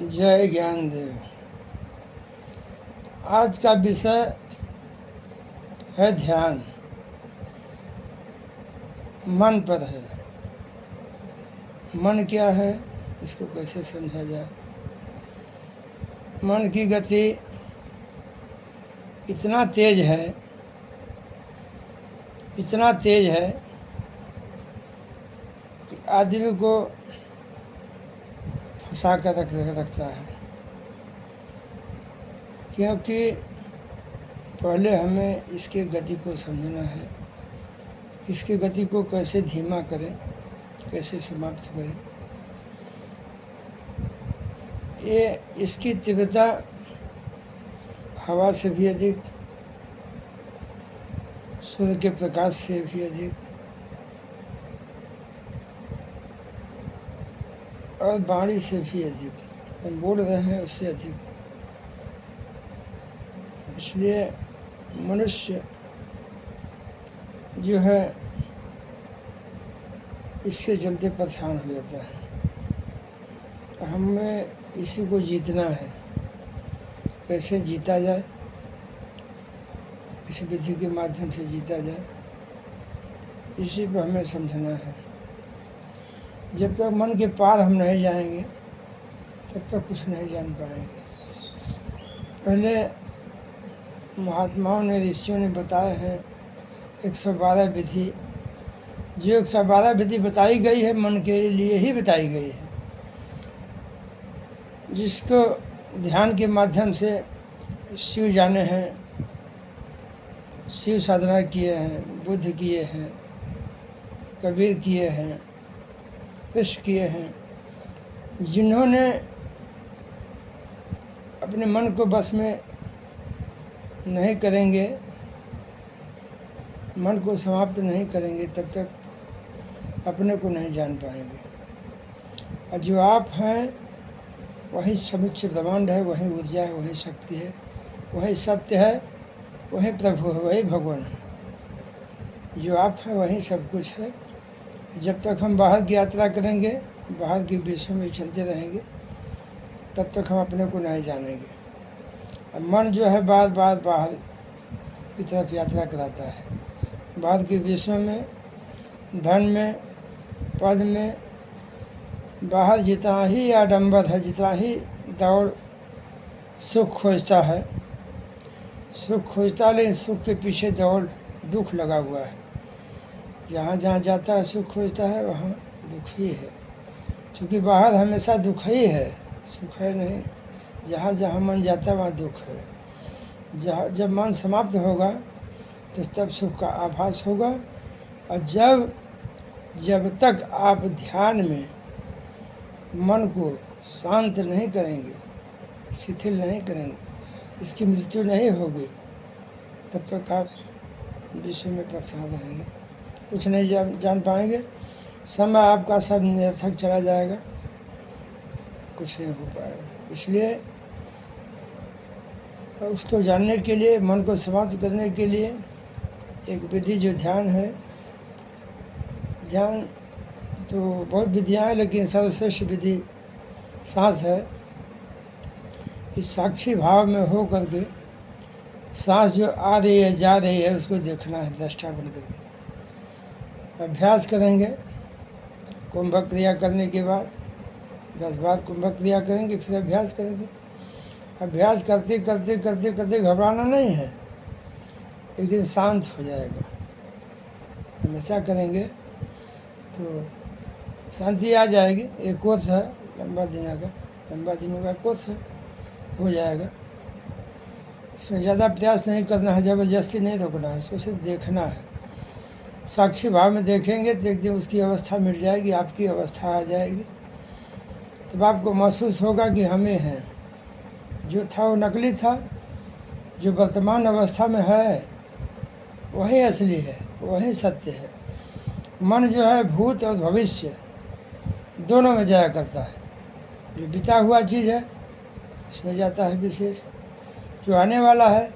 जय ज्ञानदेव। आज का विषय है ध्यान। मन पर है। मन क्या है, इसको कैसे समझा जाए। मन की गति इतना तेज है, इतना तेज है कि आदमी को फंसा कर रखता है। क्योंकि पहले हमें इसकी गति को समझना है, इसकी गति को कैसे धीमा करें, कैसे समाप्त करें। ये इसकी तीव्रता हवा से भी अधिक, सूर्य के प्रकाश से भी अधिक और वाणी से भी अधिक, हम बोल रहे हैं उससे अधिक। इसलिए मनुष्य जो है इसके चलते परेशान हो जाता है। हमें इसी को जीतना है। कैसे जीता जाए, किसी विधि के माध्यम से जीता जाए, इसी पर हमें समझना है। जब तक मन के पार हम नहीं जाएंगे तब तक कुछ नहीं जान पाएंगे। पहले महात्माओं ने, ऋषियों ने बताए हैं 112 विधि। जो 112 विधि बताई गई है मन के लिए ही बताई गई है, जिसको ध्यान के माध्यम से शिव जाने हैं, शिव साधना किए हैं, बुद्ध किए हैं, कबीर किए हैं, कृष्ण किए हैं। जिन्होंने अपने मन को बस में नहीं करेंगे, मन को समाप्त नहीं करेंगे, तब तक अपने को नहीं जान पाएंगे। और जो आप हैं वही समुच्च ब्रह्मांड है, वही ऊर्जा है, वही शक्ति है, वही सत्य है, वही प्रभु है, वही भगवान है। जो आप हैं वही सब कुछ है। जब तक हम बाहर की यात्रा करेंगे, बाहर के विषयों में चलते रहेंगे, तब तक हम अपने को नहीं जानेंगे। और मन जो है बार बार बाहर की तरफ यात्रा कराता है। बाहर के विषयों में, धन में, पद में, बाहर जितना ही आडंबर है, जितना ही दौड़ सुख खोजता है, सुख खोजता, लेकिन सुख के पीछे दौड़ दुख लगा हुआ है। जहाँ जहाँ जाता है सुख खोजता है, वहाँ दुख ही है। क्योंकि बाहर हमेशा दुख ही है, सुख है नहीं। जहाँ जहाँ मन जाता है वहाँ दुख है। जब मन समाप्त होगा तो तब सुख का आभास होगा। और जब तक आप ध्यान में मन को शांत नहीं करेंगे, शिथिल नहीं करेंगे, इसकी मृत्यु नहीं होगी, तब तक आप विश्व में परेशान रहेंगे, कुछ नहीं जान पाएंगे। समय आपका सब निरर्थक चला जाएगा, कुछ नहीं हो पाएगा। इसलिए उसको जानने के लिए, मन को समाप्त करने के लिए एक विधि जो ध्यान है। ध्यान तो बहुत विधियाँ हैं, लेकिन सर्वश्रेष्ठ विधि सांस है। इस साक्षी भाव में हो करके सांस जो आ रही है, जा रही है, उसको देखना है दृष्टा बन करके। अभ्यास करेंगे। कुंभक क्रिया करने के बाद 10 बार कुंभक क्रिया करेंगे, फिर अभ्यास करेंगे। अभ्यास करते करते करते करते घबराना नहीं है, एक दिन शांत हो जाएगा। हमेशा करेंगे तो शांति आ जाएगी। एक कोर्स है, लंबा दिनों का कोर्स है, हो जाएगा। इसमें ज़्यादा प्रयास नहीं करना है, ज़बरदस्ती नहीं रोकना है, उसको सिर्फ देखना है। साक्षी भाव में देखेंगे तो एक दिन उसकी अवस्था मिट जाएगी, आपकी अवस्था आ जाएगी। तब आपको महसूस होगा कि हमें हैं। जो था वो नकली था, जो वर्तमान अवस्था में है वही असली है, वही सत्य है। मन जो है भूत और भविष्य दोनों में जाया करता है। जो बीता हुआ चीज़ है उसमें जाता है विशेष, जो आने वाला है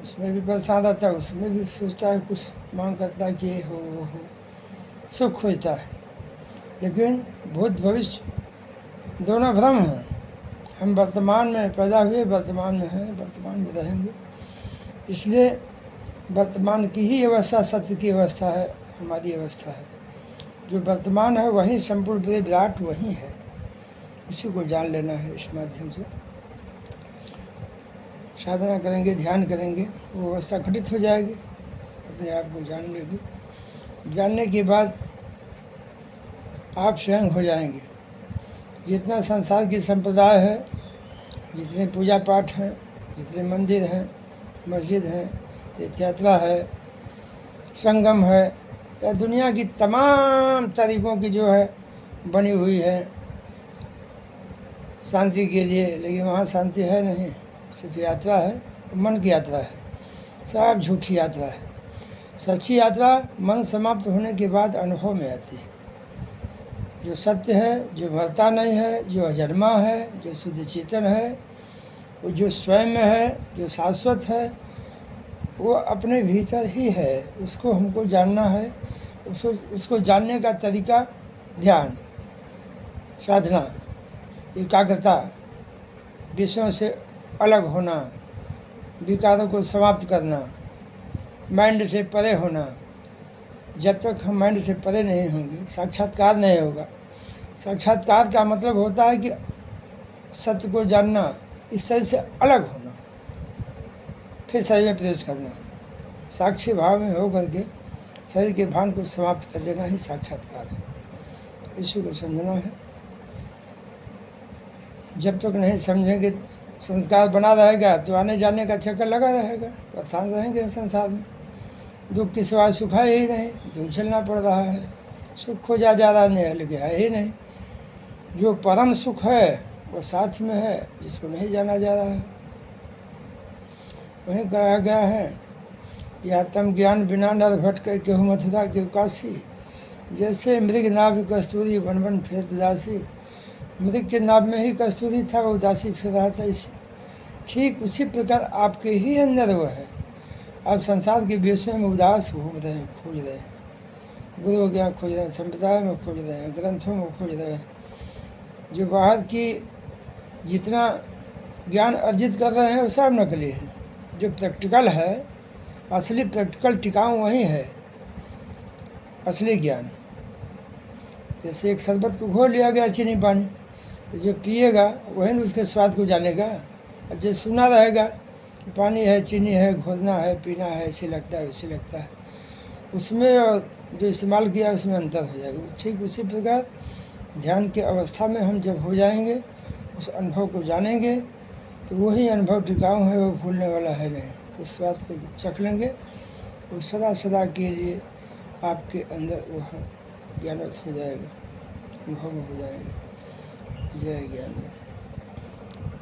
उसमें भी परेशान रहता है, उसमें भी सोचता है, कुछ मांग करता है कि ये हो वो हो, सुख खोजता है। लेकिन भूत भविष्य दोनों भ्रम हैं। हम वर्तमान में पैदा हुए, वर्तमान में हैं, वर्तमान में रहेंगे। इसलिए वर्तमान की ही अवस्था सत्य की अवस्था है, हमारी अवस्था है। जो वर्तमान है वही संपूर्ण पूरे विराट वही है, उसी को जान लेना है। इस माध्यम से साधना करेंगे, ध्यान करेंगे, वो अवस्था घटित हो जाएगी, अपने आप को जान लेगी। जानने के बाद आप स्वयं हो जाएंगे। जितना संसार की संप्रदाय है, जितने पूजा पाठ हैं, जितने मंदिर हैं, मस्जिद हैं, तीर्थ यात्रा है, संगम है, या दुनिया की तमाम तरीकों की जो है बनी हुई है शांति के लिए, लेकिन वहाँ शांति है नहीं, सिर्फ यात्रा है, मन की यात्रा है, सब झूठी यात्रा है। सच्ची यात्रा मन समाप्त होने के बाद अनुभव में आती है। जो सत्य है, जो मरता नहीं है, जो अजन्मा है, जो शुद्ध चेतन है, वो जो स्वयं में है, जो शाश्वत है, वो अपने भीतर ही है। उसको हमको जानना है। उसको जानने का तरीका ध्यान, साधना, एकाग्रता, विषयों से अलग होना, विकारों को समाप्त करना, माइंड से परे होना। जब तक हम माइंड से परे नहीं होंगे, साक्षात्कार नहीं होगा। साक्षात्कार का मतलब होता है कि सत्य को जानना, इस शरीर से अलग होना, फिर शरीर में प्रवेश करना। साक्षी भाव में हो करके शरीर के भान को समाप्त कर देना ही साक्षात्कार है। इसी को समझना है। जब तक नहीं समझेंगे, संस्कार बना रहेगा तो आने जाने का चक्कर लगा रहेगा, परेशान रहेंगे संसार में। दुख के सिवाय सुख है ही नहीं, दुख झेलना पड़ रहा है। सुख खोजा जा रहा है लेकिन है ही नहीं। जो परम सुख है वो साथ में है, जिसको नहीं जाना जा रहा है। वहीं कहा गया है, या तम ज्ञान बिना नर भटके केहू मथुरा केहू काशी। जैसे मृग नाभ कस्तूरी वन वन फेर उदासी। मृग के नाभ में ही कस्तूरी था, वो उदासी फिर रहा था। इस ठीक उसी प्रकार आपके ही अंदर वो है। आप संसार के विषय में उदास घूम रहे हैं, खोज रहे हैं, गुरु ज्ञान खोज रहे हैं, संप्रदाय में खोज रहे हैं, ग्रंथों में खोज रहे हैं। जो बाहर की जितना ज्ञान अर्जित कर रहे हैं वो सब नकली है। जो प्रैक्टिकल है, असली प्रैक्टिकल टिकाऊ वही है, असली ज्ञान। जैसे एक शरबत को घोल लिया गया चीनी पानी, तो जो पिएगा वही न उसके स्वाद को जानेगा। और जो सुना रहेगा पानी है, चीनी है, घोलना है, पीना है, ऐसे लगता है, वैसे लगता है, उसमें और जो इस्तेमाल किया उसमें अंतर हो जाएगा। ठीक उसी प्रकार ध्यान की अवस्था में हम जब हो जाएंगे, उस अनुभव को जानेंगे, तो वही अनुभव टिकाऊ है, वो भूलने वाला है नहीं। उस स्वाद को चख लेंगे, वो सदा सदा के लिए आपके अंदर वह ज्ञानवत हो जाएगा, अनुभव हो जाएगा। जय ज्ञान।